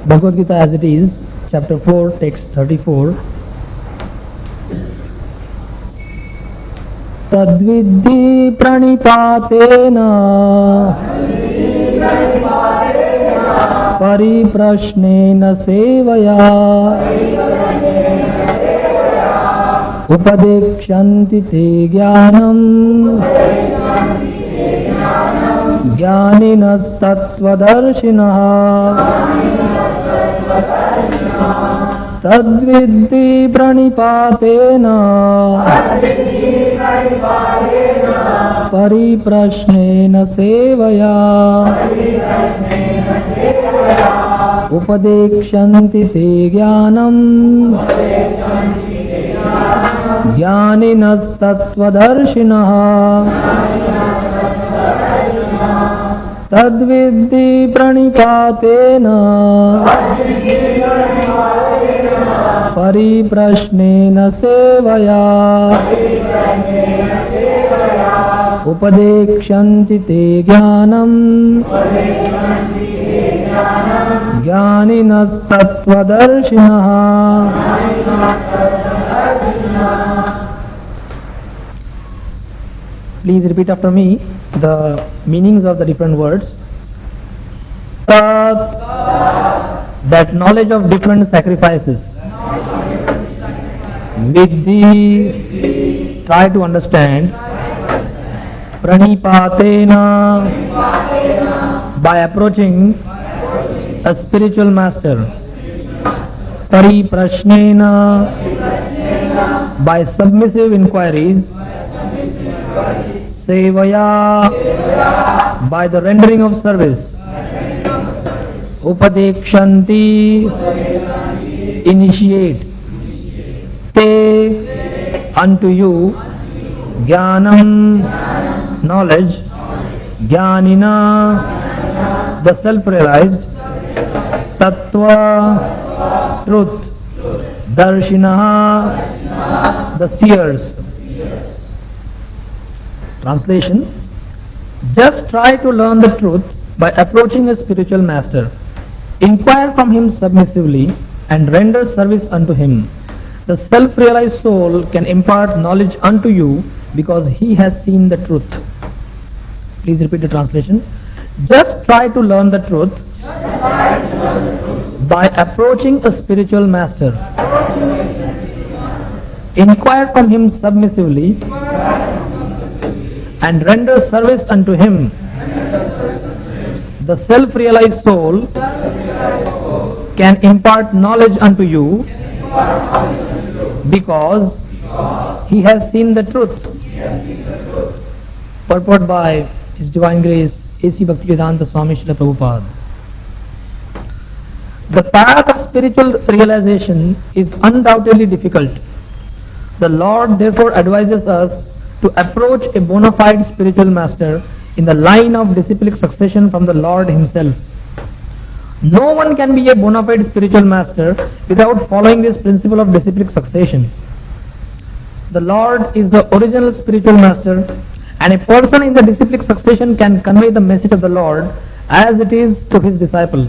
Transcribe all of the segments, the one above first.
Bhagavad Gita as it is, chapter 4, text 34. Tadvidhi pranipatena pariprashnena sevaya upadekshanti te jnanam jnaninas tattvadarshinaha tadvidhi pranipatena pariprashnena sevaya upadekshanti te jnanam jnaninas tattvadarshinaha tadvidhi pranipatena pariprashnena sevaya upadekshanti te jnanam jnaninas tattvadarshinaha. Please repeat after me the meanings of the different words. Tat, that knowledge of different sacrifices. Vidhi, try to understand. Pranipatena, by approaching a spiritual master. Pariprashnena, by submissive inquiries. Sevaya, by the rendering of service. Upadekshanti, initiate. Te, unto you. Jnanam, knowledge. Jnanina, the self-realized. Tattva, truth. Darshinaha, the seers. Translation: just try to learn the truth by approaching a spiritual master. Inquire from him submissively and render service unto him. The self-realized soul can impart knowledge unto you because he has seen the truth. Please repeat the translation. Just try to learn the truth by approaching a spiritual master. Inquire from him submissively and render service unto him. The self-realized soul can impart knowledge unto you because he has seen the truth. Purport by His Divine Grace A.C. Bhaktirasamrit Swami Srila Prabhupada. The path of spiritual realization is undoubtedly difficult. The Lord therefore advises us to approach a bona fide spiritual master in the line of disciplic succession from the Lord himself. No one can be a bona fide spiritual master without following this principle of disciplic succession. The Lord is the original spiritual master, and a person in the disciplic succession can convey the message of the Lord as it is to his disciple.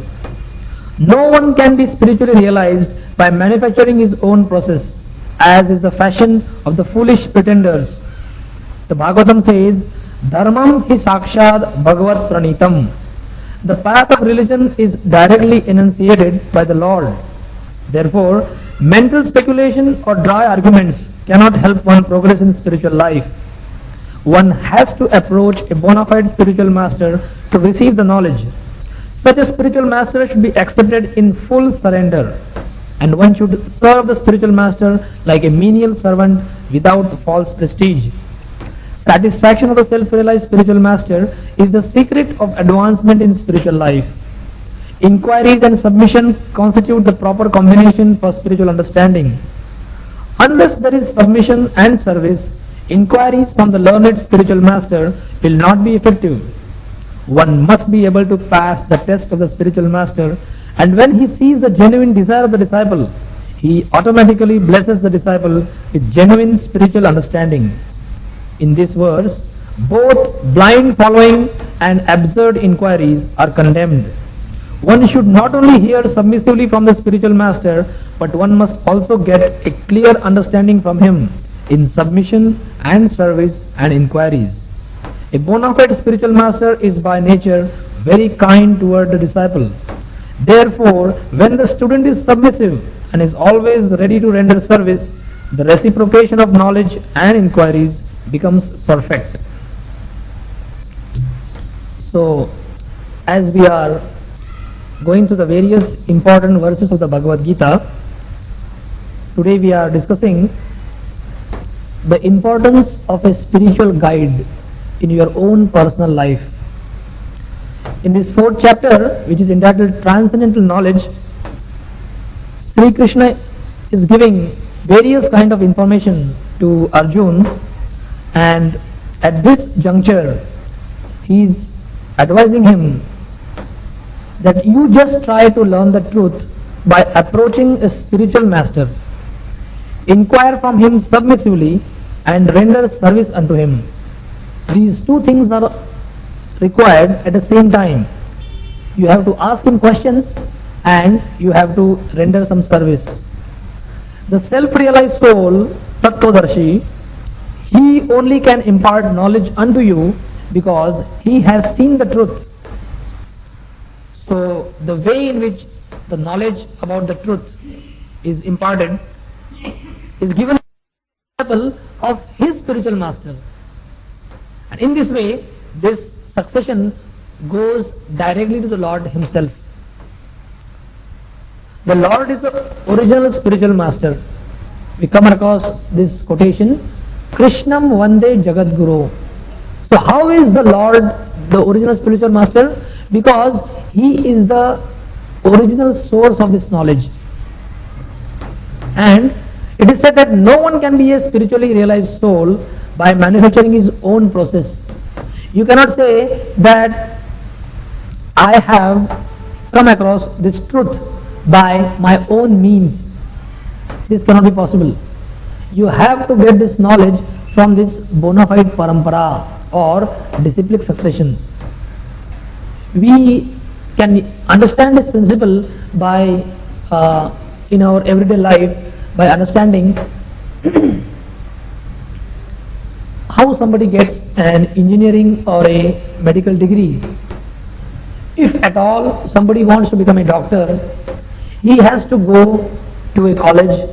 No one can be spiritually realized by manufacturing his own process, as is the fashion of the foolish pretenders. The Bhagavatam says, Dharmam hi sakshad bhagavat pranitam. The path of religion is directly enunciated by the Lord. Therefore, mental speculation or dry arguments cannot help one progress in spiritual life. One has to approach a bona fide spiritual master to receive the knowledge. Such a spiritual master should be accepted in full surrender, and one should serve the spiritual master like a menial servant without false prestige. Satisfaction of the self-realized spiritual master is the secret of advancement in spiritual life. Inquiries and submission constitute the proper combination for spiritual understanding. Unless there is submission and service, inquiries from the learned spiritual master will not be effective. One must be able to pass the test of the spiritual master, and when he sees the genuine desire of the disciple, he automatically blesses the disciple with genuine spiritual understanding. In this verse, both blind following and absurd inquiries are condemned. One should not only hear submissively from the spiritual master, but one must also get a clear understanding from him in submission and service and inquiries. A bona fide spiritual master is by nature very kind toward the disciple. Therefore, when the student is submissive and is always ready to render service, the reciprocation of knowledge and inquiries becomes perfect. So, as we are going through the various important verses of the Bhagavad Gita, today we are discussing the importance of a spiritual guide in your own personal life. In this fourth chapter, which is entitled Transcendental Knowledge, Sri Krishna is giving various kind of information to Arjun, and at this juncture he is advising him that you just try to learn the truth by approaching a spiritual master. Inquire from him submissively and render service unto him. These two things are required at the same time. You have to ask him questions and you have to render some service. The self-realized soul, Tattvadarshi, he only can impart knowledge unto you because he has seen the truth. So the way in which the knowledge about the truth is imparted is given example of his spiritual master. And in this way, this succession goes directly to the Lord himself. The Lord is the original spiritual master. We come across this quotation, Krishnam Vande Jagat Guru. So how is the Lord the original spiritual master? Because he is the original source of this knowledge. And it is said that no one can be a spiritually realized soul by manufacturing his own process. You cannot say that I have come across this truth by my own means. This cannot be possible. You have to get this knowledge from this bona fide parampara or disciplic succession. We can understand this principle by in our everyday life by understanding how somebody gets an engineering or a medical degree. If at all somebody wants to become a doctor, he has to go to a college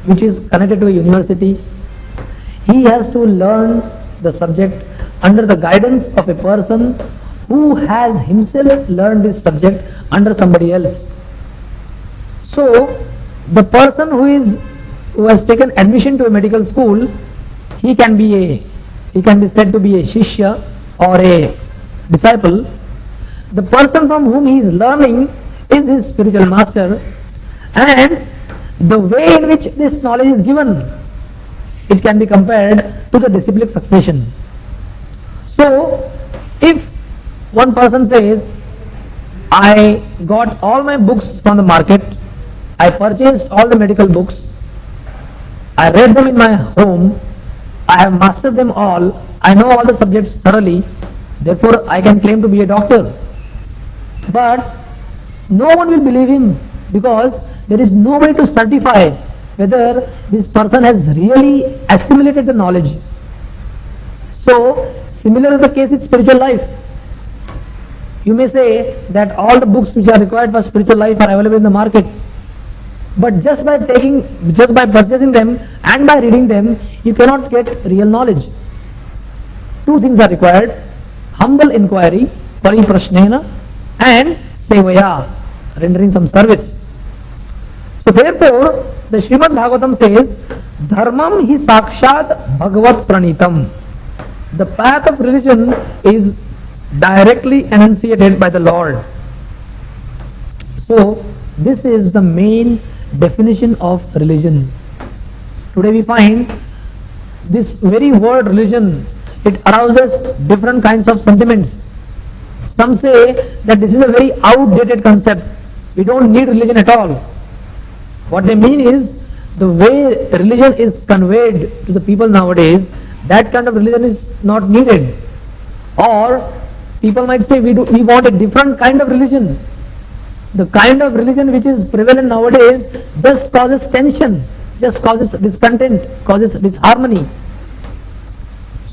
which is connected to a university. He has to learn the subject under the guidance of a person who has himself learned this subject under somebody else. So the person who has taken admission to a medical school, he can be said to be a shishya or a disciple. The person from whom he is learning is his spiritual master, and the way in which this knowledge is given, it can be compared to the disciplic succession. So if one person says, I got all my books from the market, I purchased all the medical books, I read them in my home, I have mastered them all, I know all the subjects thoroughly, therefore I can claim to be a doctor. But no one will believe him because there is no way to certify whether this person has really assimilated the knowledge. So similar is the case with spiritual life. You may say that all the books which are required for spiritual life are available in the market, but just by purchasing them and by reading them, you cannot get real knowledge. Two things are required: humble inquiry, pariprashnena, and sevaya, rendering some service. So therefore, the Srimad Bhagavatam says, Dharmam hi sakshat bhagavat pranitam. The path of religion is directly enunciated by the Lord. So this is the main definition of religion. Today we find this very word religion, it arouses different kinds of sentiments. Some say that this is a very outdated concept. We don't need religion at all. What they mean is, the way religion is conveyed to the people nowadays, that kind of religion is not needed. Or People might say we want a different kind of religion. The kind of religion which is prevalent nowadays just causes tension, just causes discontent, causes disharmony.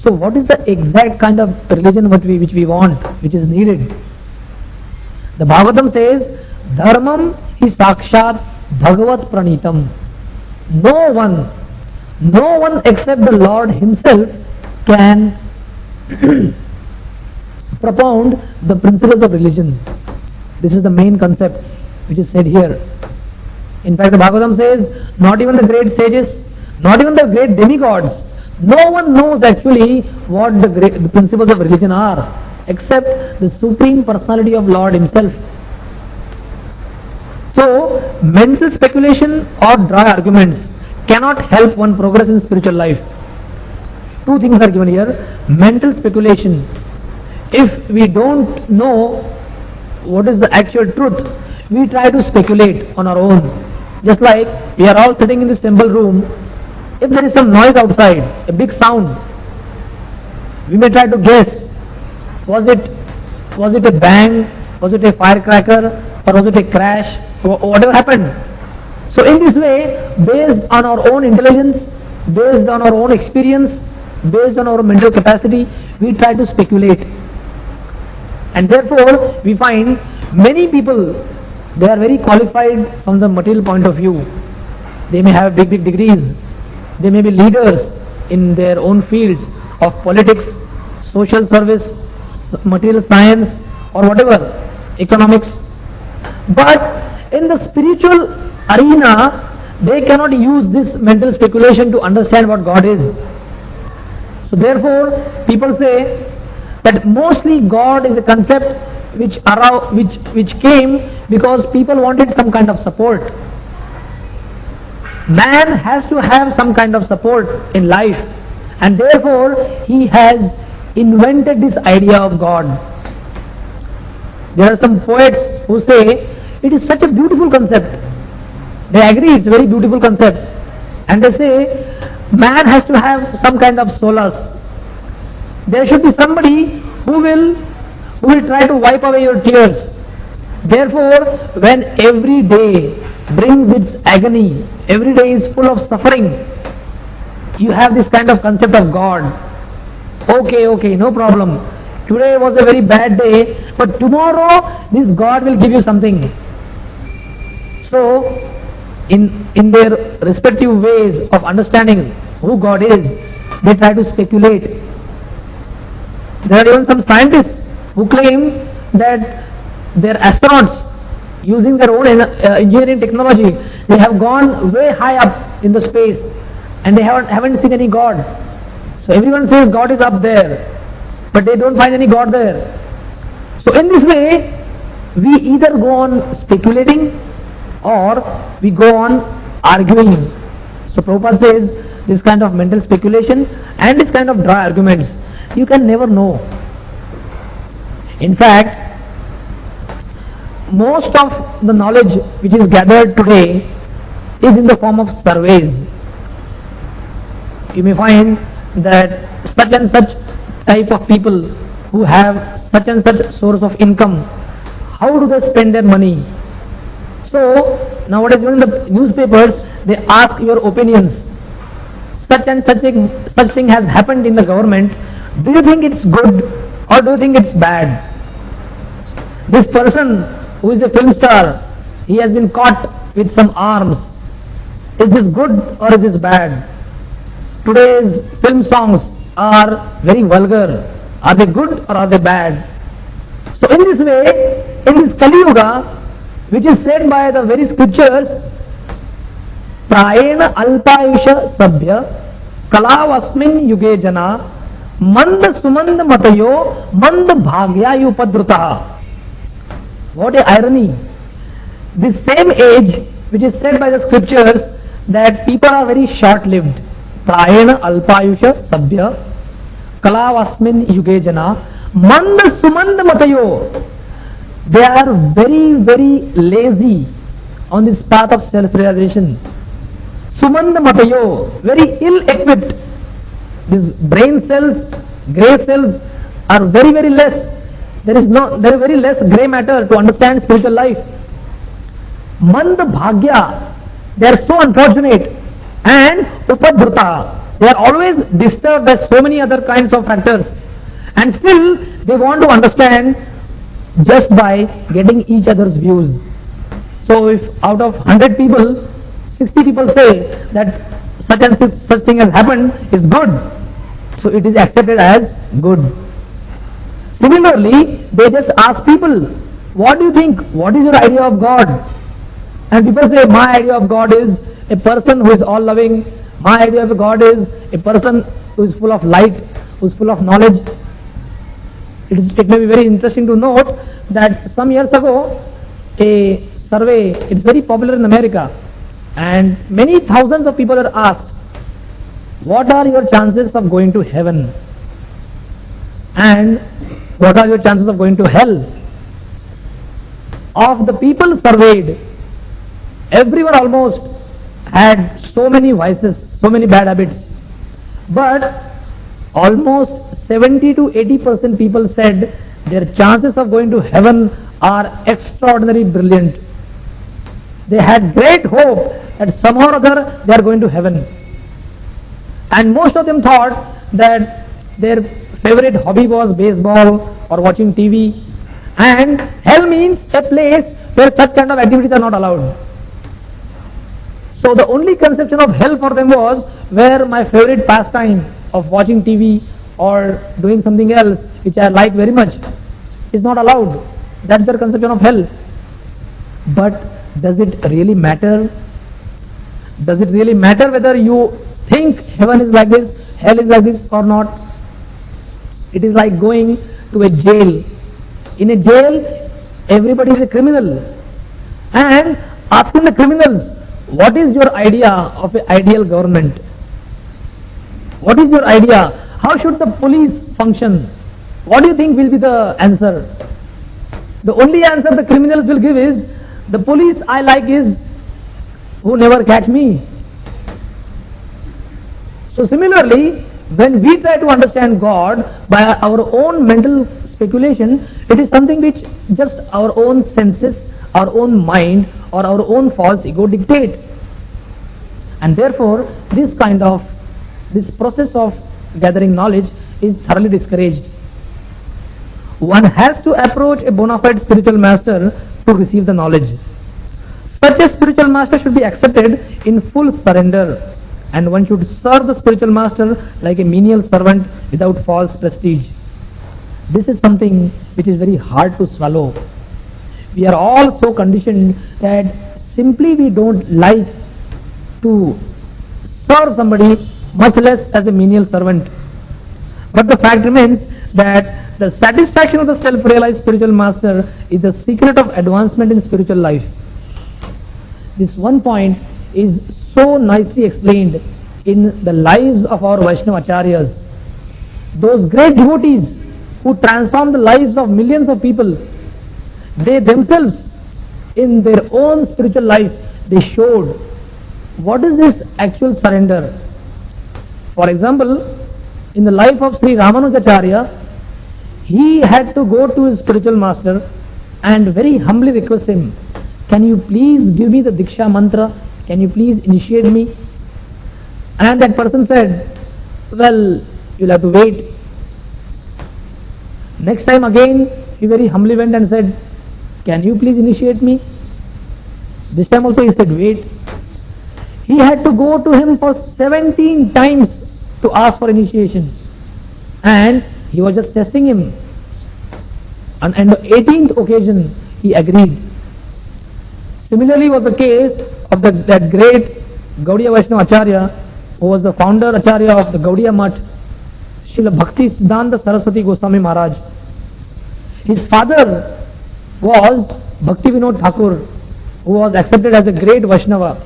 So what is the exact kind of religion which we want, which is needed? The Bhagavatam says, Dharmam hi sakshat bhagavat pranitam. No one except the Lord himself can propound the principles of religion. This is the main concept which is said here. In fact, the Bhagavatam says, not even the great sages, not even the great demigods, no one knows actually what the principles of religion are, except the Supreme Personality of Lord himself. So, mental speculation or dry arguments cannot help one progress in spiritual life. Two things are given here. Mental speculation. If we don't know what is the actual truth, we try to speculate on our own. Just like we are all sitting in this temple room, if there is some noise outside, a big sound, we may try to guess, was it a bang, was it a firecracker, or was it a crash, whatever happened. So in this way, based on our own intelligence, based on our own experience, based on our mental capacity, we try to speculate. And therefore, we find many people, they are very qualified from the material point of view. They may have big degrees. They may be leaders in their own fields of politics, social service, material science, or whatever, economics. But in the spiritual arena, they cannot use this mental speculation to understand what God is. So therefore, people say that mostly God is a concept which came because people wanted some kind of support. Man has to have some kind of support in life, and therefore he has invented this idea of God. There are some poets who say it is such a beautiful concept. They agree it's a very beautiful concept, and they say man has to have some kind of solace. There should be somebody who will try to wipe away your tears. Therefore, when every day brings its agony, every day is full of suffering, you have this kind of concept of God. Okay, no problem. Today was a very bad day, but tomorrow this God will give you something. So, in their respective ways of understanding who God is, they try to speculate. There are even some scientists who claim that their astronauts, using their own engineering technology, they have gone way high up in the space and they haven't seen any God. So everyone says God is up there, but they don't find any God there. So in this way, we either go on speculating or we go on arguing. So Prabhupada says this kind of mental speculation and this kind of dry arguments, you can never know. In fact, most of the knowledge which is gathered today is in the form of surveys. You may find that such and such type of people who have such and such source of income, how do they spend their money? So nowadays even in the newspapers they ask your opinions. Such and such thing has happened in the government. Do you think it's good or do you think it's bad? This person who is a film star, he has been caught with some arms. Is this good or is this bad? Today's film songs are very vulgar. Are they good or are they bad? So in this way, in this Kali Yuga, which is said by the very scriptures, Prayena Alpayusha Sabhya Kalavasmin Yuge Jana Manda Sumanda Matayo Manda Bhagya Upadruta. What a irony! This same age, which is said by the scriptures that people are very short-lived. Prayena Alpayusha Sabhya Kalavasmin Yuge Jana Manda Sumanda Matayo. They are very, very lazy on this path of self-realization. Sumanda Matayo, very ill-equipped. These brain cells, grey cells are very, very less. There is very less grey matter to understand spiritual life. Mand bhagya, they are so unfortunate, and upadhrita, they are always disturbed by so many other kinds of factors, and still they want to understand just by getting each other's views. So if out of 100 people, 60 people say that such and such thing has happened is good, so it is accepted as good. Similarly, they just ask people, what do you think? What is your idea of God? And people say, my idea of God is a person who is all loving. My idea of God is a person who is full of light, who is full of knowledge. It may be very interesting to note that some years ago, a survey, it's very popular in America, and many thousands of people are asked, what are your chances of going to heaven? And what are your chances of going to hell? Of the people surveyed, everyone almost had so many vices, so many bad habits, but almost 70 to 80% people said their chances of going to heaven are extraordinarily brilliant. They had great hope that somehow or other they are going to heaven. And most of them thought that their favorite hobby was baseball or watching TV, and hell means a place where such kind of activities are not allowed. So the only conception of hell for them was where my favorite pastime of watching TV or doing something else which I like very much is not allowed. That's their conception of hell. But does it really matter? Does it really matter whether you think heaven is like this, hell is like this or not? It is like going to a jail. In a jail, everybody is a criminal, and asking the criminals, what is your idea of an ideal government? What is your idea? How should the police function? What do you think will be the answer? The only answer the criminals will give is, the police I like is who never catch me. So similarly, when we try to understand God by our own mental speculation, it is something which just our own senses, our own mind or our own false ego dictate. And therefore, this process of gathering knowledge is thoroughly discouraged. One has to approach a bona fide spiritual master to receive the knowledge. Such a spiritual master should be accepted in full surrender, and one should serve the spiritual master like a menial servant without false prestige. This is something which is very hard to swallow. We are all so conditioned that simply we don't like to serve somebody, much less as a menial servant. But the fact remains that the satisfaction of the self-realized spiritual master is the secret of advancement in spiritual life. This one point is so nicely explained in the lives of our Vaishnava Acharyas. Those great devotees who transformed the lives of millions of people, they themselves in their own spiritual life, they showed what is this actual surrender. For example, in the life of Sri Ramanujacharya, he had to go to his spiritual master and very humbly request him, can you please give me the Diksha mantra? Can you please initiate me? And that person said, well, you'll have to wait. Next time again, he very humbly went and said, can you please initiate me? This time also he said, wait. He had to go to him for 17 times to ask for initiation. And he was just testing him. And on the 18th occasion, he agreed. Similarly was the case of that great Gaudiya Vaishnava Acharya, who was the founder Acharya of the Gaudiya Mutt, Srila Bhakti Siddhanta Saraswati Goswami Maharaj. His father was Bhakti Vinod Thakur, who was accepted as a great Vaishnava.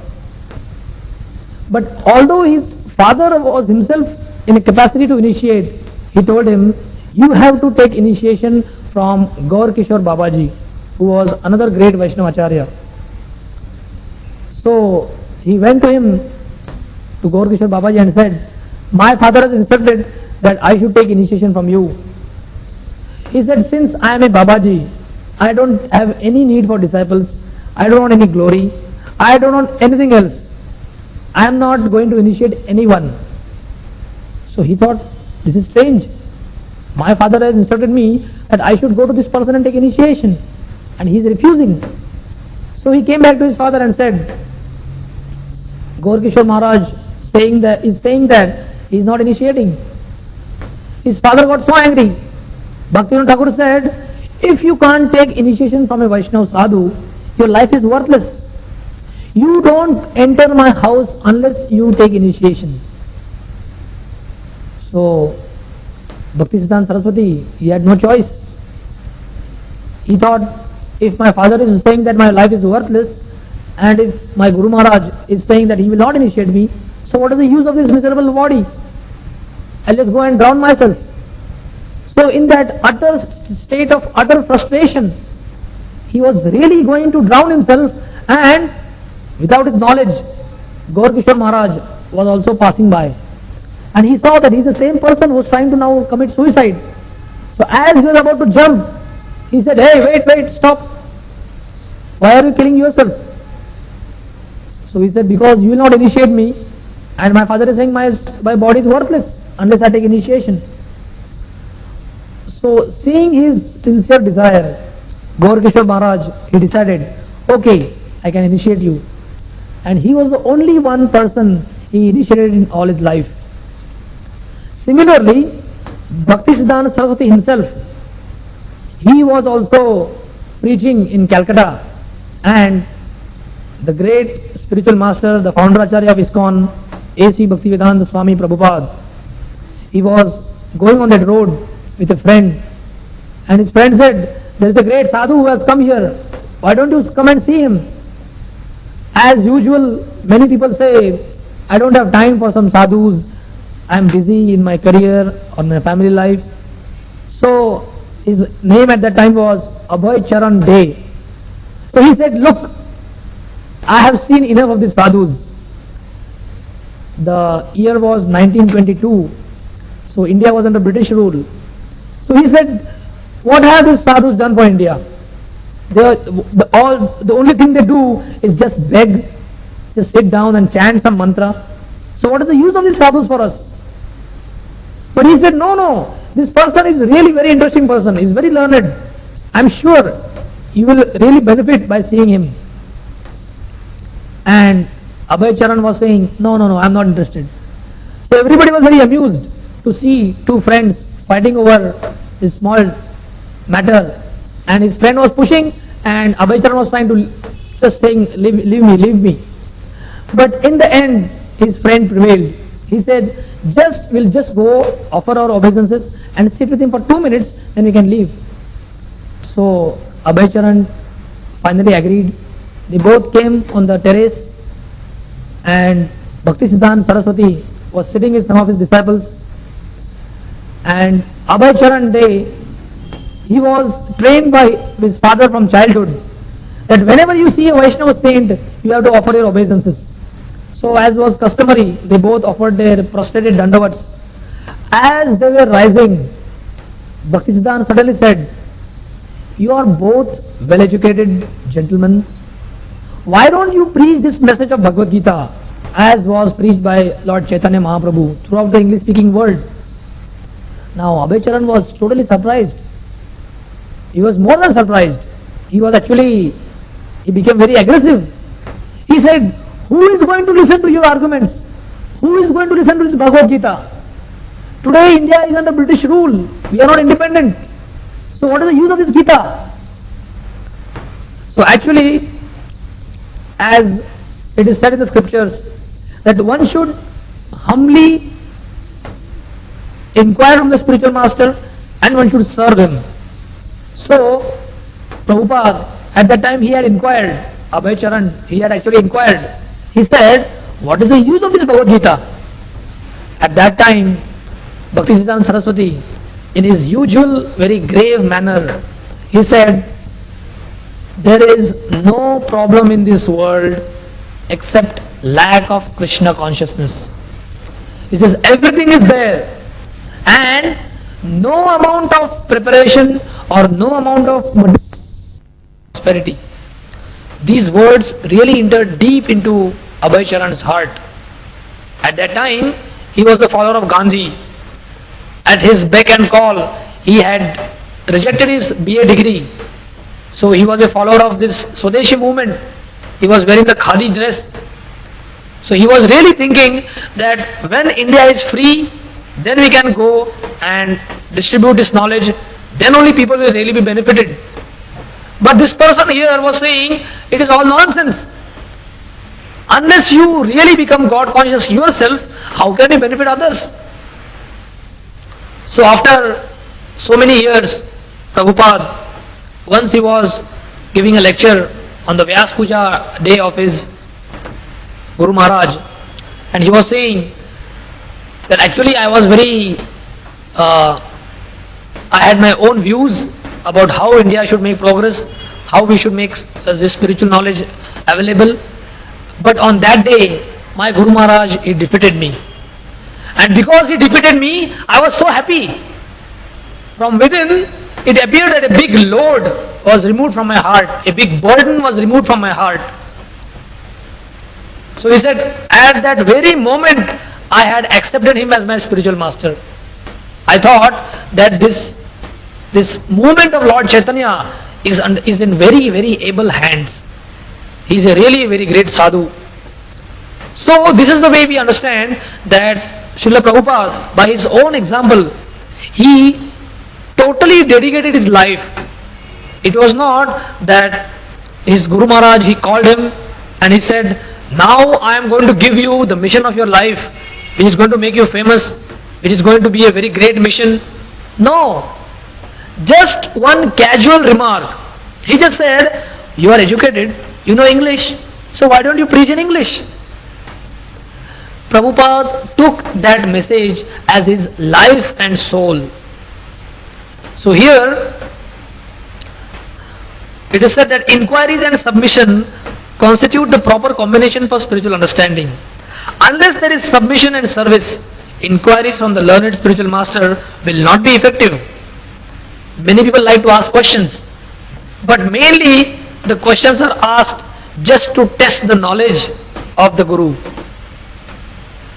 But although his father was himself in a capacity to initiate, he told him, you have to take initiation from Gaur Kishore Babaji, who was another great Vaishnava Acharya. So he went to him, to Gaur Kishore Babaji, and said, my father has instructed that I should take initiation from you. He said, since I am a Babaji, I don't have any need for disciples, I don't want any glory, I don't want anything else. I am not going to initiate anyone. So he thought, this is strange. My father has instructed me that I should go to this person and take initiation, and he is refusing. So he came back to his father and said, Gaur Maharaj is saying that he is not initiating. His father got so angry. Bhaktivinoda Thakur said, if you can't take initiation from a Vaishnava sadhu, your life is worthless. You don't enter my house unless you take initiation. So Bhaktisiddhanta Saraswati, he had no choice. He thought, if my father is saying that my life is worthless, and if my Guru Maharaj is saying that he will not initiate me, so what is the use of this miserable body? I'll just go and drown myself. So in that utter state of utter frustration, he was really going to drown himself, and without his knowledge, Gaur Maharaj was also passing by. And he saw that he is the same person who was trying to now commit suicide. So as he was about to jump, he said, hey, wait, stop. Why are you killing yourself? So he said, because you will not initiate me, and my father is saying my body is worthless unless I take initiation. So seeing his sincere desire, Gaur Maharaj, he decided, okay, I can initiate you. And he was the only one person he initiated in all his life. Similarly, Bhaktisiddhanta Saraswati himself, he was also preaching in Calcutta, and the great spiritual master, the founder Acharya of ISKCON, A.C. Bhaktivedanta Swami Prabhupada, he was going on that road with a friend, and his friend said, there is a great sadhu who has come here, why don't you come and see him? As usual, many people say, I don't have time for some sadhus, I am busy in my career or my family life. So his name at that time was Abhay Charan Day. So he said, look, I have seen enough of these sadhus. The year was 1922, so India was under British rule. So he said, what have these sadhus done for India? The only thing they do is just beg, just sit down and chant some mantra. So what is the use of these sadhus for us? But he said, no, this person is really very interesting person, he is very learned. I am sure you will really benefit by seeing him. And Abhay Charan was saying, no, I am not interested. So everybody was very amused to see two friends fighting over this small matter, and his friend was pushing and Abhay Charan was trying to just saying, leave me. But in the end, his friend prevailed. He said, we'll just go offer our obeisances and sit with him for 2 minutes, then we can leave. So Abhay Charan finally agreed. They both came on the terrace, and Bhaktisiddhanta Saraswati was sitting with some of his disciples, and Abhay Charan Day, he was trained by his father from childhood that whenever you see a Vaishnava saint, you have to offer your obeisances. So as was customary, they both offered their prostrated dandavats. As they were rising, Bhaktisiddhanta suddenly said, you are both well-educated gentlemen. Why don't you preach this message of Bhagavad Gita as was preached by Lord Chaitanya Mahaprabhu throughout the English-speaking world? Now Abhay Charan was totally surprised. He was more than surprised. He became very aggressive. He said, who is going to listen to your arguments? Who is going to listen to this Bhagavad Gita? Today India is under British rule. We are not independent. So what is the use of this Gita? So actually, as it is said in the scriptures, that one should humbly inquire from the spiritual master and one should serve him. So Prabhupada, at that time he had inquired, Abhay Charan, he had actually inquired. He said, what is the use of this Bhagavad Gita? At that time, Bhaktisiddhanta Saraswati, in his usual very grave manner, he said, there is no problem in this world except lack of Krishna consciousness. He says everything is there, and no amount of preparation or no amount of prosperity. These words really entered deep into Abhay Charan's heart. At that time, he was the follower of Gandhi. At his beck and call, he had rejected his BA degree. So he was a follower of this Swadeshi movement. He was wearing the khadi dress. So he was really thinking that when India is free, then we can go and distribute this knowledge. Then only people will really be benefited. But this person here was saying, it is all nonsense. Unless you really become God conscious yourself, how can you benefit others? So after so many years, Prabhupada, once he was giving a lecture on the Vyas Puja day of his Guru Maharaj, and he was saying that actually I was I had my own views about how India should make progress, how we should make this spiritual knowledge available. But on that day, my Guru Maharaj, he defeated me. And because he defeated me, I was so happy. From within, it appeared that a big load was removed from my heart. A big burden was removed from my heart. So he said, at that very moment, I had accepted him as my spiritual master. I thought that this movement of Lord Chaitanya is in very, very able hands. He is a really very great sadhu. So this is the way we understand that Srila Prabhupada, by his own example, he totally dedicated his life. It was not that his Guru Maharaj, he called him and he said, now I am going to give you the mission of your life, which is going to make you famous, which is going to be a very great mission. No. Just one casual remark. He just said, you are educated, you know English, so why don't you preach in English? Prabhupada took that message as his life and soul. So here, it is said that inquiries and submission constitute the proper combination for spiritual understanding. Unless there is submission and service, inquiries from the learned spiritual master will not be effective. Many people like to ask questions, but mainly the questions are asked just to test the knowledge of the Guru.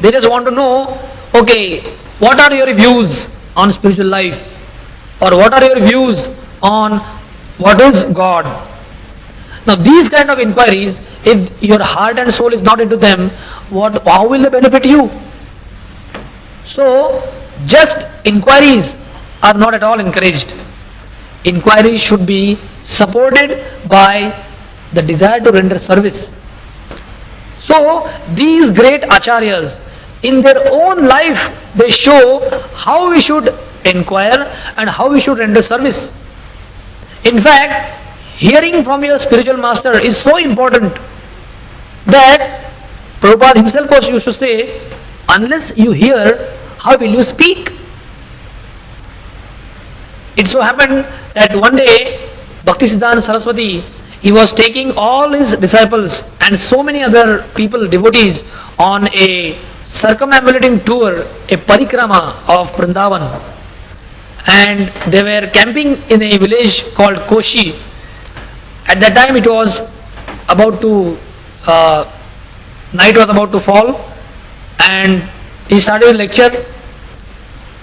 They just want to know, okay, what are your views on spiritual life? Or what are your views on what is God? Now these kind of inquiries, if your heart and soul is not into them, how will they benefit you? So just inquiries are not at all encouraged. Inquiries should be supported by the desire to render service. So these great acharyas, in their own life, they show how we should inquire and how we should render service. In fact, hearing from your spiritual master is so important that Prabhupada himself was used to say, unless you hear, how will you speak? It so happened that one day, Bhaktisiddhanta Saraswati, he was taking all his disciples and so many other people, devotees, on a circumambulating tour, a parikrama of Vrindavan. And they were camping in a village called Koshi. At that time it was about to, night was about to fall, and he started a lecture.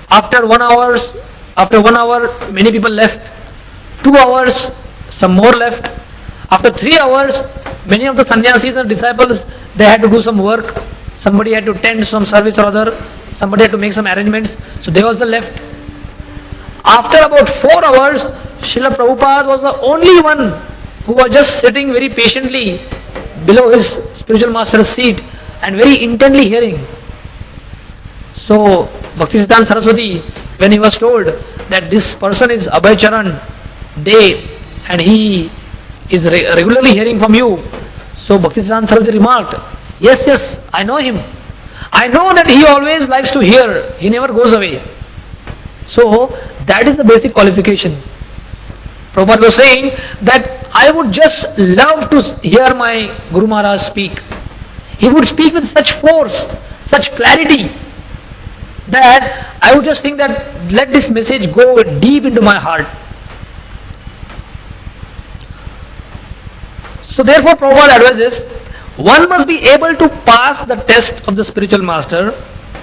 After 1 hour, many people left. 2 hours, some more left. After 3 hours, many of the sannyasis and disciples, they had to do some work. Somebody had to tend some service or other. Somebody had to make some arrangements. So they also left. After about 4 hours, Srila Prabhupada was the only one who was just sitting very patiently below his spiritual master's seat and very intently hearing. So Bhaktisiddhanta Saraswati, when he was told that this person is Abhay Charan Day and he is regularly hearing from you, so Bhaktisiddhanta Saraswati remarked, yes, I know him. I know that he always likes to hear, he never goes away. So that is the basic qualification. Prabhupada was saying that I would just love to hear my Guru Maharaj speak. He would speak with such force, such clarity, that I would just think that let this message go deep into my heart. So therefore Prabhupada advises, one must be able to pass the test of the spiritual master,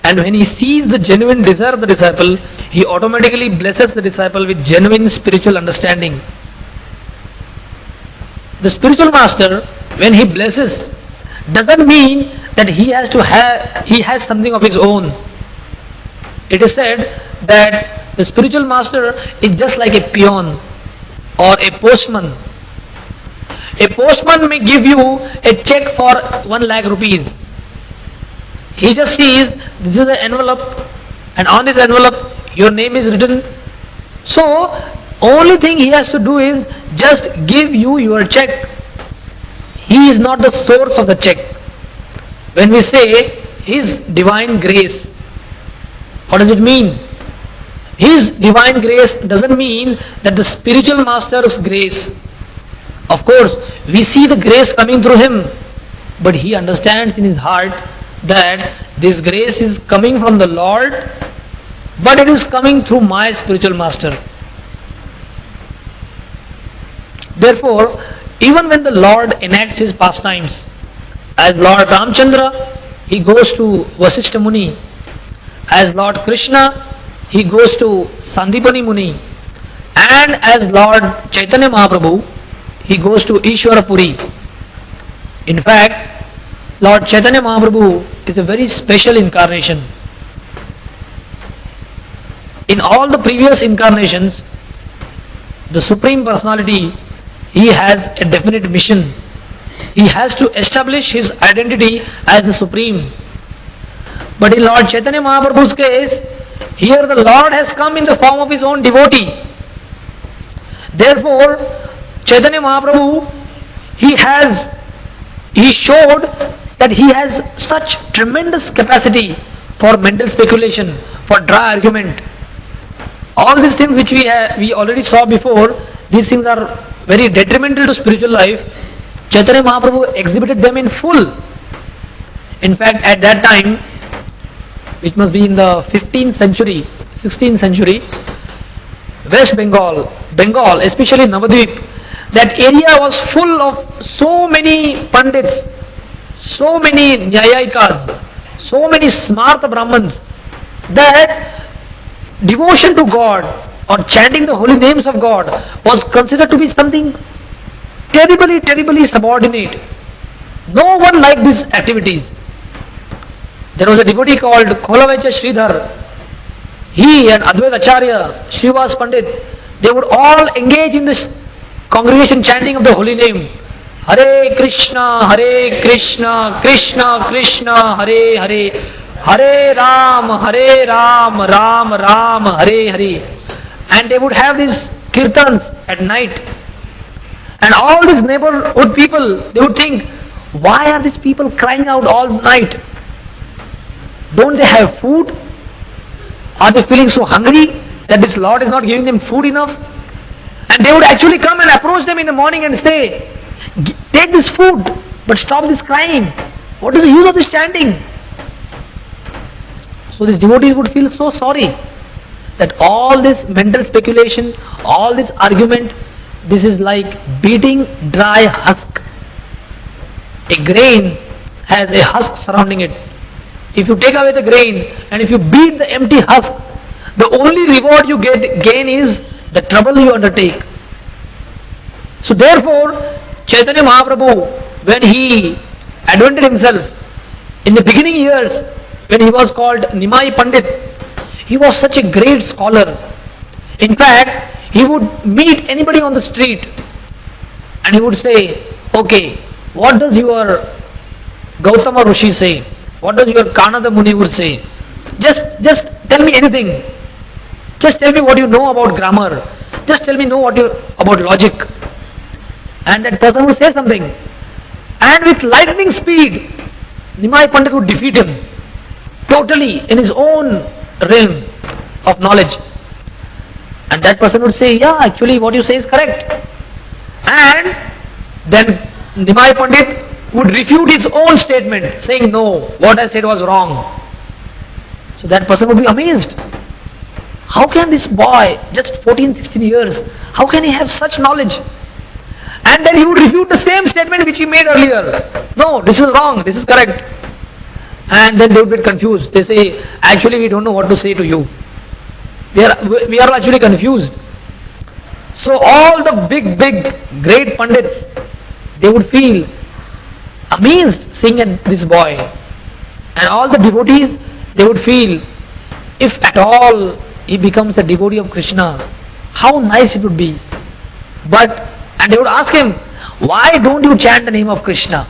and when he sees the genuine desire of the disciple, he automatically blesses the disciple with genuine spiritual understanding. The spiritual master, when he blesses, doesn't mean that he has something of his own. It is said that the spiritual master is just like a peon or a postman. A postman may give you a check for 1 lakh rupees. He just sees this is an envelope, and on this envelope your name is written. So only thing he has to do is just give you your check. He is not the source of the check. When we say His divine grace, what does it mean? His divine grace doesn't mean that the spiritual master's grace. Of course, we see the grace coming through him, but he understands in his heart that this grace is coming from the Lord, but it is coming through my spiritual master. Therefore, even when the Lord enacts his pastimes, as Lord Ramchandra, he goes to Vasishtha Muni. As Lord Krishna, he goes to Sandipani Muni. And as Lord Chaitanya Mahaprabhu, he goes to Ishwara Puri. In fact, Lord Chaitanya Mahaprabhu is a very special incarnation. In all the previous incarnations, the Supreme Personality, he has a definite mission. He has to establish his identity as the Supreme. But in Lord Chaitanya Mahaprabhu's case, here the Lord has come in the form of his own devotee. Therefore, Chaitanya Mahaprabhu, he showed that he has such tremendous capacity for mental speculation, for dry argument. All these things which we already saw before, these things are very detrimental to spiritual life. Chaitanya Mahaprabhu exhibited them in full. In fact, at that time, which must be in the 15th century, 16th century, West Bengal, especially Navadvip, that area was full of so many pandits, so many nyayikas, so many smarta brahmans, that devotion to God or chanting the holy names of God was considered to be something terribly, terribly subordinate. No one liked these activities. There was a devotee called Kolavacha Sridhar. He and Advaita Acharya, Srivas Pandit, they would all engage in this congregation chanting of the holy name. Hare Krishna, Krishna Krishna, Hare Hare, Hare Ram, Ram Ram, Hare Hare. And they would have these kirtans at night. And all these neighborhood people, they would think, why are these people crying out all night? Don't they have food? Are they feeling so hungry that this Lord is not giving them food enough? And they would actually come and approach them in the morning and say, take this food, but stop this crying. What is the use of this chanting? So these devotees would feel so sorry that all this mental speculation, all this argument, this is like beating dry husk. A grain has a husk surrounding it. If you take away the grain and if you beat the empty husk, the only reward you gain is the trouble you undertake. So therefore, Chaitanya Mahaprabhu, when he advented himself in the beginning years, when he was called Nimai Pandit, he was such a great scholar. In fact, he would meet anybody on the street and he would say, okay, what does your Gautama Rishi say? What does your Kanada Muni would say? Just tell me anything. Just tell me what you know about grammar. Just tell me about logic. And that person would say something. And with lightning speed, Nimai Pandit would defeat him totally in his own realm of knowledge. And that person would say, yeah, actually what you say is correct. And then Nimai Pandit would refute his own statement, saying, no, what I said was wrong. So So that person would be amazed. How can this boy, just 14, 16 years, how can he have such knowledge? And then he would refute the same statement which he made earlier. No, this is wrong, this is correct. And then they would get confused. They say, actually we don't know what to say to you. We are actually confused. So all the big, great Pandits, they would feel amazed seeing this boy. And all the devotees, they would feel, if at all he becomes a devotee of Krishna, how nice it would be. And they would ask him, why don't you chant the name of Krishna?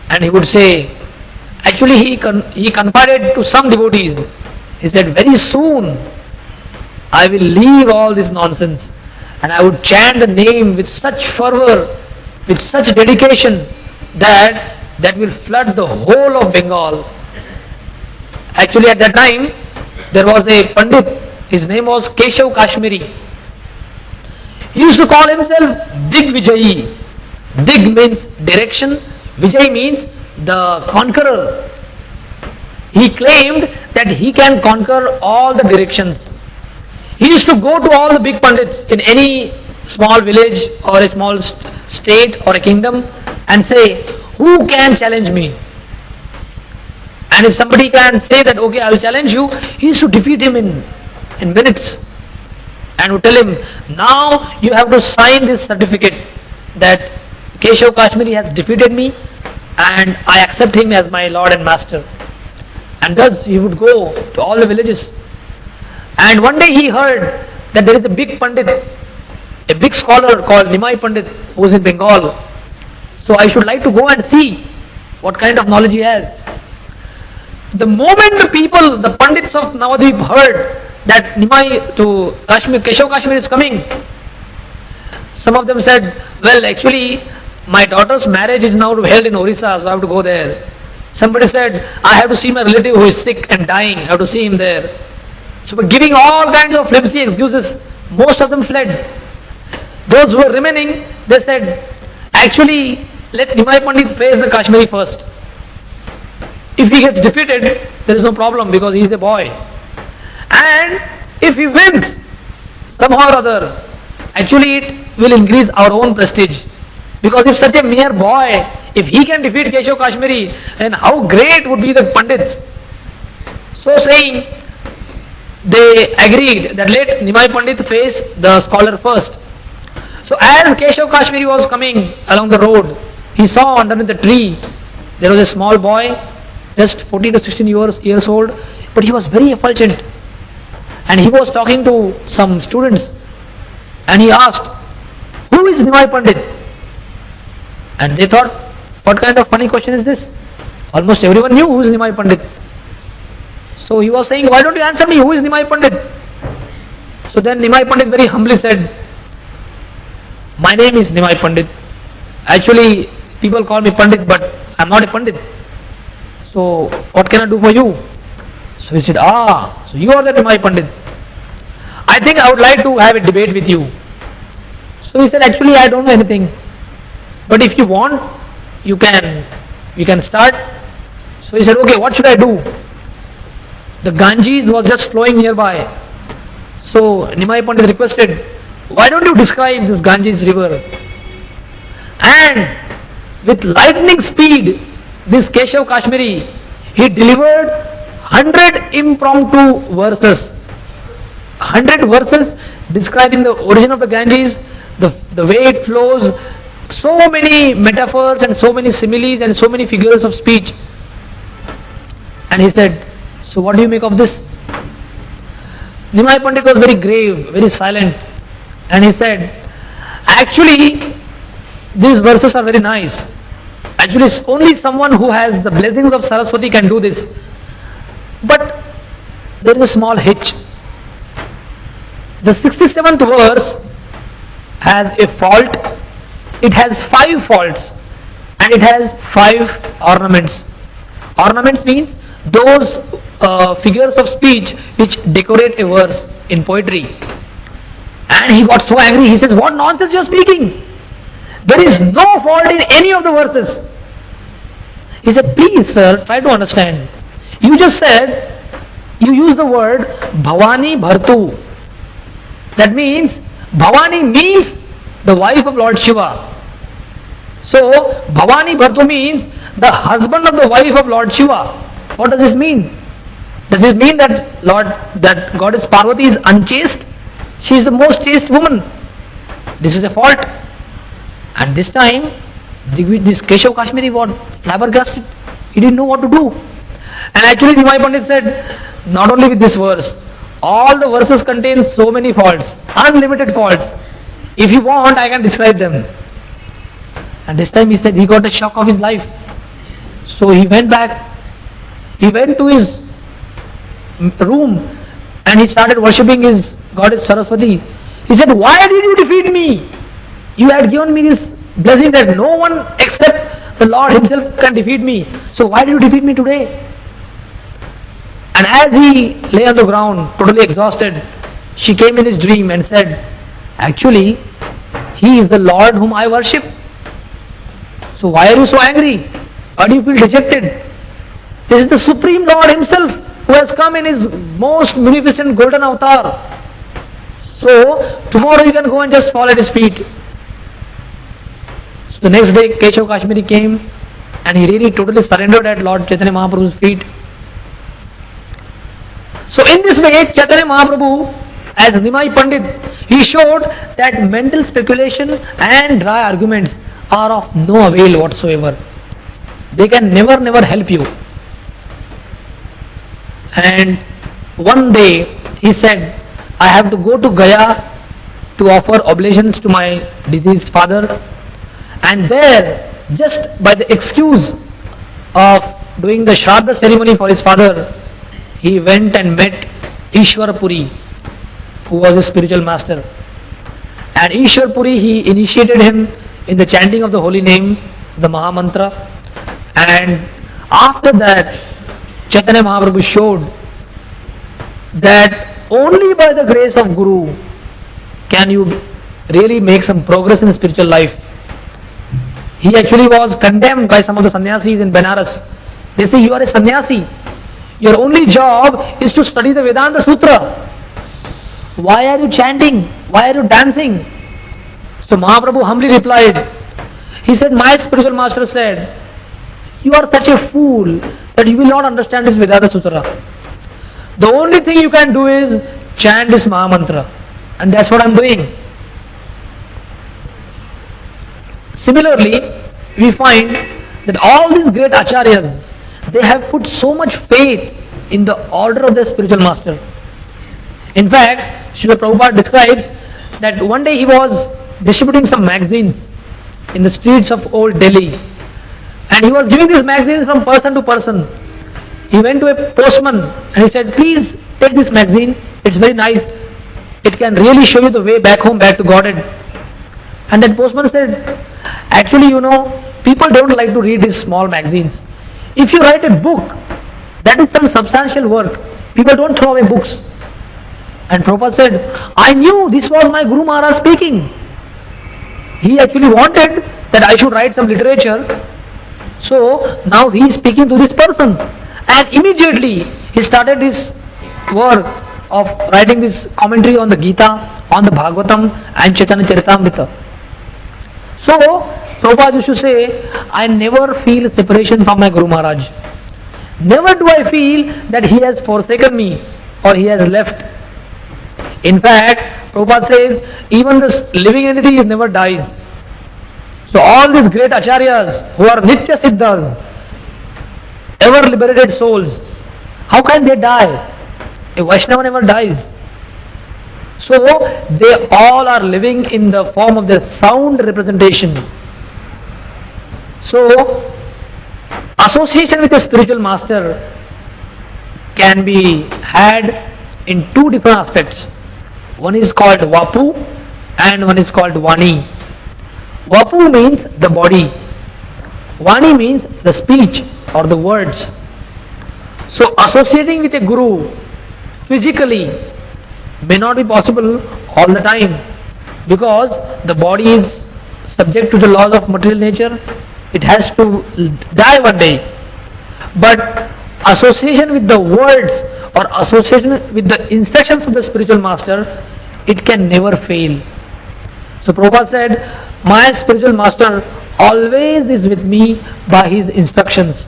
And he would say, actually he confided to some devotees. He said, very soon I will leave all this nonsense and I would chant the name with such fervor, with such dedication that will flood the whole of Bengal. Actually at that time there was a Pandit, his name was Keshav Kashmiri. He used to call himself Digvijayi. Dig means direction, Vijay means the conqueror. He claimed that he can conquer all the directions. He used to go to all the big Pandits in any small village or a small state or a kingdom and say, who can challenge me? And if somebody can say that, okay, I will challenge you, he used to defeat him in minutes. And would tell him, now you have to sign this certificate that Keshav Kashmiri has defeated me and I accept him as my Lord and Master. And thus he would go to all the villages. And one day he heard that there is a big Pandit, a big scholar called Nimai Pandit, who is in Bengal. So I should like to go and see what kind of knowledge he has. The moment the people, the Pandits of Navadvip heard that Nimai to Kashmir, Keshav Kashmir is coming, some of them said, well actually my daughter's marriage is now held in Orissa, so I have to go there. Somebody said, I have to see my relative who is sick and dying, I have to see him there. So by giving all kinds of flimsy excuses, most of them fled. Those who were remaining, they said, actually let Nimai Pandit face the Kashmiri first. If he gets defeated, there is no problem because he is a boy. And if he wins, somehow or other, actually it will increase our own prestige. Because if such a mere boy, if he can defeat Keshav Kashmiri, then how great would be the Pandits. So saying, they agreed that let Nimai Pandit face the scholar first. So as Keshav Kashmiri was coming along the road, he saw underneath the tree, there was a small boy, just 14 to 16 years old, but he was very effulgent. And he was talking to some students and he asked, who is Nimai Pandit? And they thought, what kind of funny question is this? Almost everyone knew who is Nimai Pandit. So he was saying, why don't you answer me, who is Nimai Pandit? So then Nimai Pandit very humbly said, my name is Nimai Pandit. Actually, people call me Pandit, but I am not a Pandit. So what can I do for you? So he said, so you are the Nimai Pandit. I think I would like to have a debate with you. So he said, actually I don't know anything. But if you want, we can start. So he said, okay, what should I do? The Ganges was just flowing nearby. So Nimai Pandit requested, why don't you describe this Ganges river? And with lightning speed, this Keshav Kashmiri, he delivered 100 impromptu verses. 100 verses describing the origin of the Ganges, the way it flows, so many metaphors and so many similes and so many figures of speech. And he said, so what do you make of this? Nimai Pandit was very grave, very silent, and he said, actually these verses are very nice. Actually only someone who has the blessings of Saraswati can do this. But there is a small hitch. The 67th verse has a fault. It has 5 faults and it has 5 ornaments. Ornaments means those figures of speech which decorate a verse in poetry. And he got so angry, he says, what nonsense you are speaking? There is no fault in any of the verses. He said, please sir, try to understand. You just said, you use the word Bhavani Bhartu. That means, Bhavani means the wife of Lord Shiva. So, Bhavani Bhartu means the husband of the wife of Lord Shiva. What does this mean? Does it mean that that Goddess Parvati is unchaste? She is the most chaste woman. This is a fault. And this time, this Keshav Kashmiri was flabbergasted. He didn't know what to do. And actually, Nimai Pandit said, not only with this verse, all the verses contain so many faults, unlimited faults. If you want, I can describe them. And this time he said he got a shock of his life. So he went back. He went to his room and he started worshipping his goddess Saraswati. He said, why did you defeat me? You had given me this blessing that no one except the Lord himself can defeat me. So why did you defeat me today? And as he lay on the ground, totally exhausted, she came in his dream and said, actually, he is the Lord whom I worship. So why are you so angry? Why do you feel dejected? This is the Supreme Lord himself who has come in his most magnificent golden avatar. So tomorrow you can go and just fall at his feet. So the next day Keshav Kashmiri came and he really totally surrendered at Lord Chaitanya Mahaprabhu's feet. So in this way, Chaitanya Mahaprabhu, as Nimai Pandit, he showed that mental speculation and dry arguments are of no avail whatsoever. They can never help you. And one day he said, I have to go to Gaya to offer oblations to my deceased father, and there, just by the excuse of doing the Shraddha ceremony for his father, he went and met Ishwar Puri, who was his spiritual master. And Ishwar Puri, he initiated him in the chanting of the holy name, the Maha Mantra. And after that, Chaitanya Mahaprabhu showed that only by the grace of Guru can you really make some progress in spiritual life. He actually was condemned by some of the sannyasis in Benares. They say, you are a sannyasi. Your only job is to study the Vedanta Sutra. Why are you chanting? Why are you dancing? So Mahaprabhu humbly replied. He said, my spiritual master said, you are such a fool that you will not understand this Vedanta Sutra. The only thing you can do is chant this Maha Mantra. And that's what I am doing. Similarly, we find that all these great acharyas, they have put so much faith in the order of their spiritual master. In fact, Srila Prabhupada describes that one day he was distributing some magazines in the streets of old Delhi, and he was giving these magazines from person to person. He went to a postman and he said, please take this magazine, it's very nice, it can really show you the way back home, back to Godhead. And that postman said, actually, people don't like to read these small magazines. If you write a book, that is some substantial work. People don't throw away books. And Prabhupada said, I knew this was my Guru Maharaj speaking. He actually wanted that I should write some literature. So now he is speaking to this person. And immediately he started this work of writing this commentary on the Gita, on the Bhagavatam and Chaitanya Charitamrita. So Prabhupada used to say, I never feel separation from my Guru Maharaj. Never do I feel that he has forsaken me or he has left. In fact, Prabhupada says, even the living entity never dies. So all these great acharyas who are Nitya Siddhas, ever liberated souls, how can they die? A Vaishnava never dies. So they all are living in the form of their sound representation. So association with a spiritual master can be had in two different aspects. One is called Vapu and one is called Vani. Vapu means the body. Vani means the speech or the words. So associating with a guru physically may not be possible all the time, because the body is subject to the laws of material nature. It has to die one day. But association with the words or association with the instructions of the spiritual master, it can never fail. So Prabhupada said, my spiritual master always is with me by his instructions.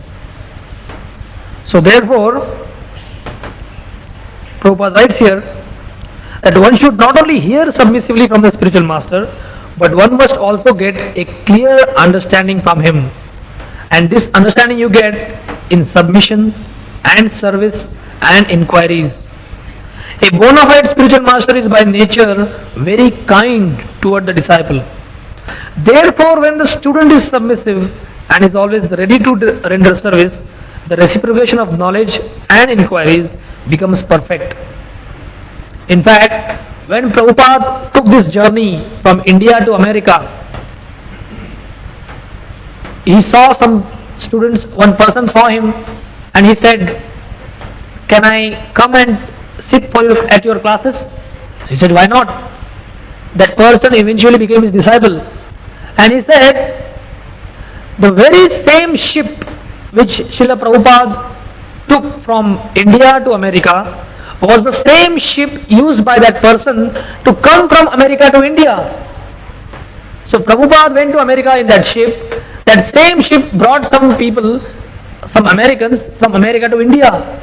So therefore, Prabhupada writes here that one should not only hear submissively from the spiritual master, but one must also get a clear understanding from him. And this understanding you get in submission and service and inquiries. A bona fide spiritual master is by nature very kind toward the disciple. Therefore, when the student is submissive and is always ready to render service, the reciprocation of knowledge and inquiries becomes perfect. In fact, when Prabhupada took this journey from India to America, he saw some students, one person saw him and he said, can I come and sit at your classes? He said, why not? That person eventually became his disciple. And he said, the very same ship which Srila Prabhupada took from India to America was the same ship used by that person to come from America to India. So Prabhupada went to America in that ship. That same ship brought some people, some Americans from America to India.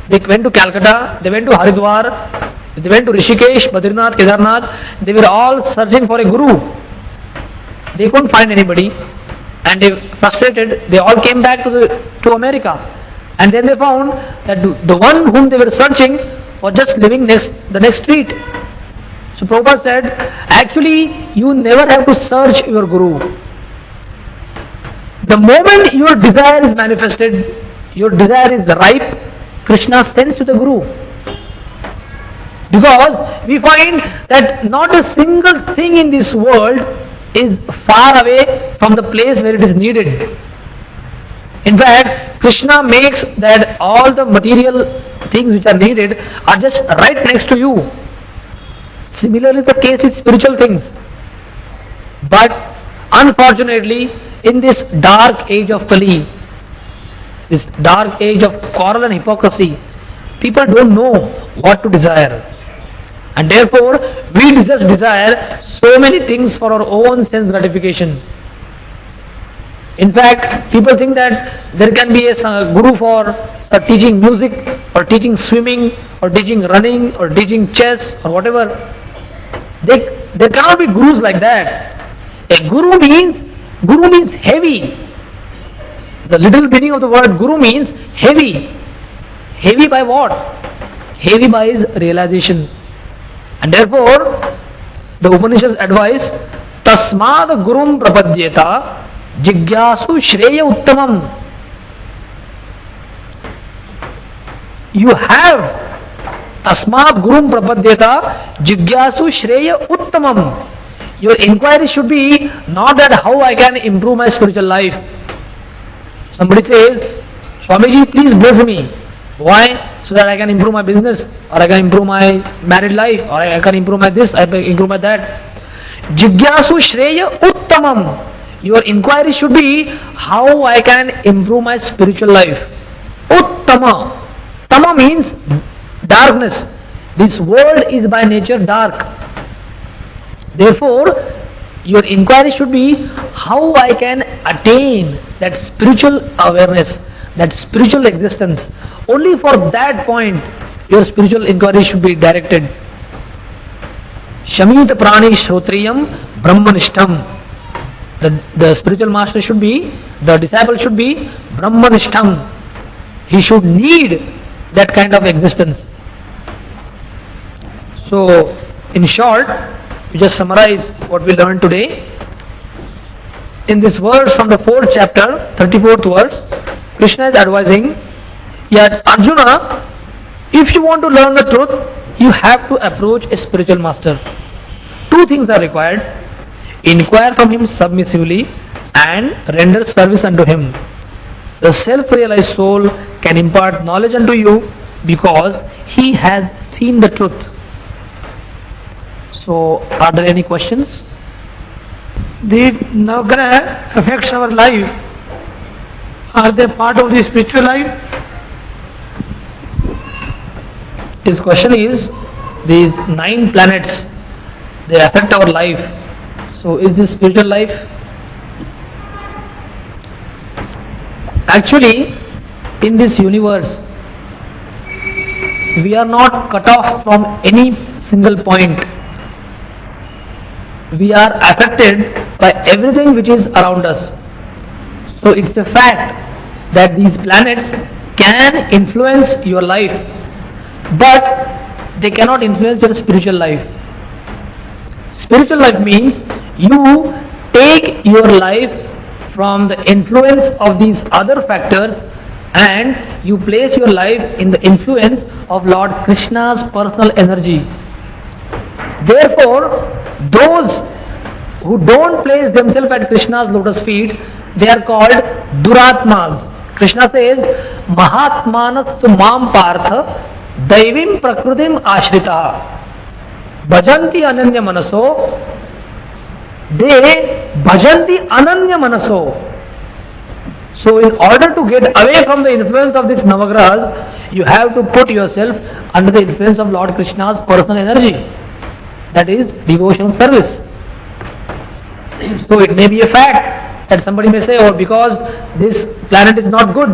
They went to Calcutta, they went to Haridwar, they went to Rishikesh, Badrinath, Kedarnath. They were all searching for a guru. They couldn't find anybody, and they frustrated. They all came back to America, and then they found that the one whom they were searching was just living the next street. So Prabhupada said, actually you never have to search your guru. The moment your desire is manifested, your desire is ripe, Krishna sends you the guru. Because we find that not a single thing in this world is far away from the place where it is needed. In fact, Krishna makes that all the material things which are needed are just right next to you. Similarly, the case with spiritual things. But unfortunately, in this dark age of Kali, this dark age of quarrel and hypocrisy, people don't know what to desire. And therefore, we just desire so many things for our own sense gratification. In fact, people think that there can be a guru for teaching music, or teaching swimming, or teaching running, or teaching chess, or whatever. There cannot be gurus like that. A guru means heavy. The little meaning of the word guru means heavy. Heavy by what? Heavy by his realization. And therefore, the Upanishads advise, Tasmad Gurum Prapadyeta Jigyasu Shreya Uttamam. You have Tasmad Gurum Prapadyeta Jigyasu Shreya Uttamam. Your inquiry should be not that how I can improve my spiritual life. Somebody says, Swamiji, please bless me. Why? So that I can improve my business, or I can improve my married life, or I can improve my this, I can improve my that. Jigyasu Shreya Uttamam. Your inquiry should be how I can improve my spiritual life. Uttama. Tama means darkness. This world is by nature dark. Therefore, your inquiry should be how I can attain that spiritual awareness, that spiritual existence. Only for that point, your spiritual inquiry should be directed. Shamit Prani Shrotriyam Brahmanishtam. The spiritual master should be, the disciple should be Brahmanishtam. He should need that kind of existence. So, in short, we just summarize what we learned today. In this verse from the 4th chapter, 34th verse, Krishna is advising, yet Arjuna, if you want to learn the truth, you have to approach a spiritual master. Two things are required. Inquire from him submissively and render service unto him. The self-realized soul can impart knowledge unto you because he has seen the truth. So, are there any questions? These Navagraha affects our life. Are they part of the spiritual life? his question is, these 9 planets, they affect our life. So is this spiritual life? Actually, in this universe, we are not cut off from any single point. We are affected by everything which is around us. So it's a fact that these planets can influence your life, but they cannot influence your spiritual life. Spiritual life means you take your life from the influence of these other factors and you place your life in the influence of Lord Krishna's personal energy. Therefore, those who don't place themselves at Krishna's lotus feet, they are called Duratmas. Krishna says, Mahatmanastu mam partha daivim prakrutim ashrita bhajanti ananya manaso, they bhajanti ananya manaso. So in order to get away from the influence of these Navagrahas, you have to put yourself under the influence of Lord Krishna's personal energy. That is devotional service. So it may be a fact that somebody may say, oh, because this planet is not good,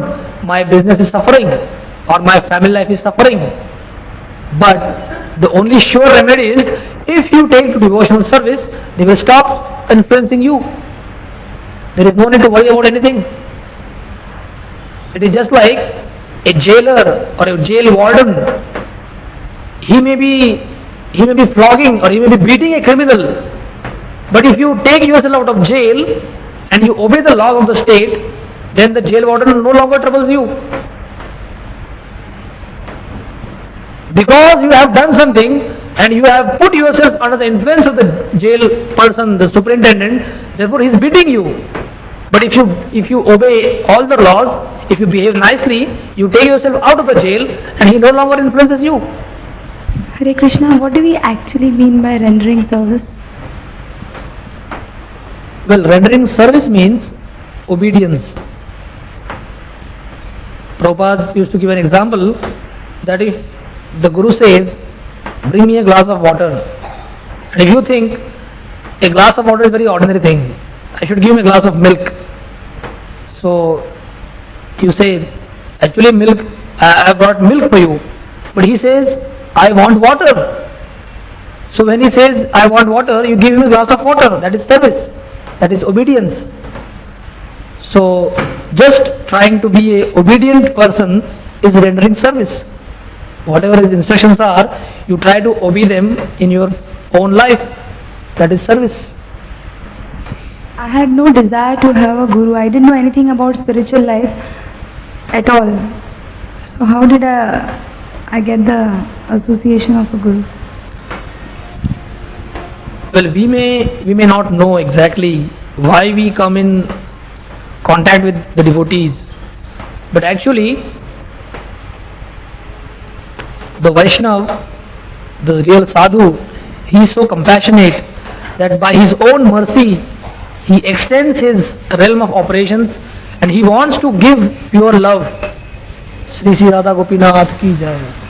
my business is suffering or my family life is suffering. But the only sure remedy is, if you take to devotional service, they will stop influencing you. There is no need to worry about anything. It is just like a jailer or a jail warden. He may be flogging or he may be beating a criminal. But if you take yourself out of jail and you obey the law of the state, then the jail warden no longer troubles you. Because you have done something and you have put yourself under the influence of the jail person, the superintendent, therefore he is beating you. But if you obey all the laws, if you behave nicely, you take yourself out of the jail and he no longer influences you. Hare Krishna, what do we actually mean by rendering service? Well, rendering service means obedience. Prabhupada used to give an example that if the Guru says, bring me a glass of water, and if you think a glass of water is a very ordinary thing, I should give him a glass of milk. So you say, actually milk, I have brought milk for you. But he says, I want water. So when he says, I want water, you give him a glass of water. That is service. That is obedience. So just trying to be an obedient person is rendering service. Whatever his instructions are, you try to obey them in your own life. That is service. I had no desire to have a guru. I didn't know anything about spiritual life at all. So how did I get the association of a guru? Well, we may not know exactly why we come in contact with the devotees, but actually the Vaishnav, the real sadhu, he is so compassionate that by his own mercy he extends his realm of operations and he wants to give pure love. Shri Shri Radha Gopinath ki jai.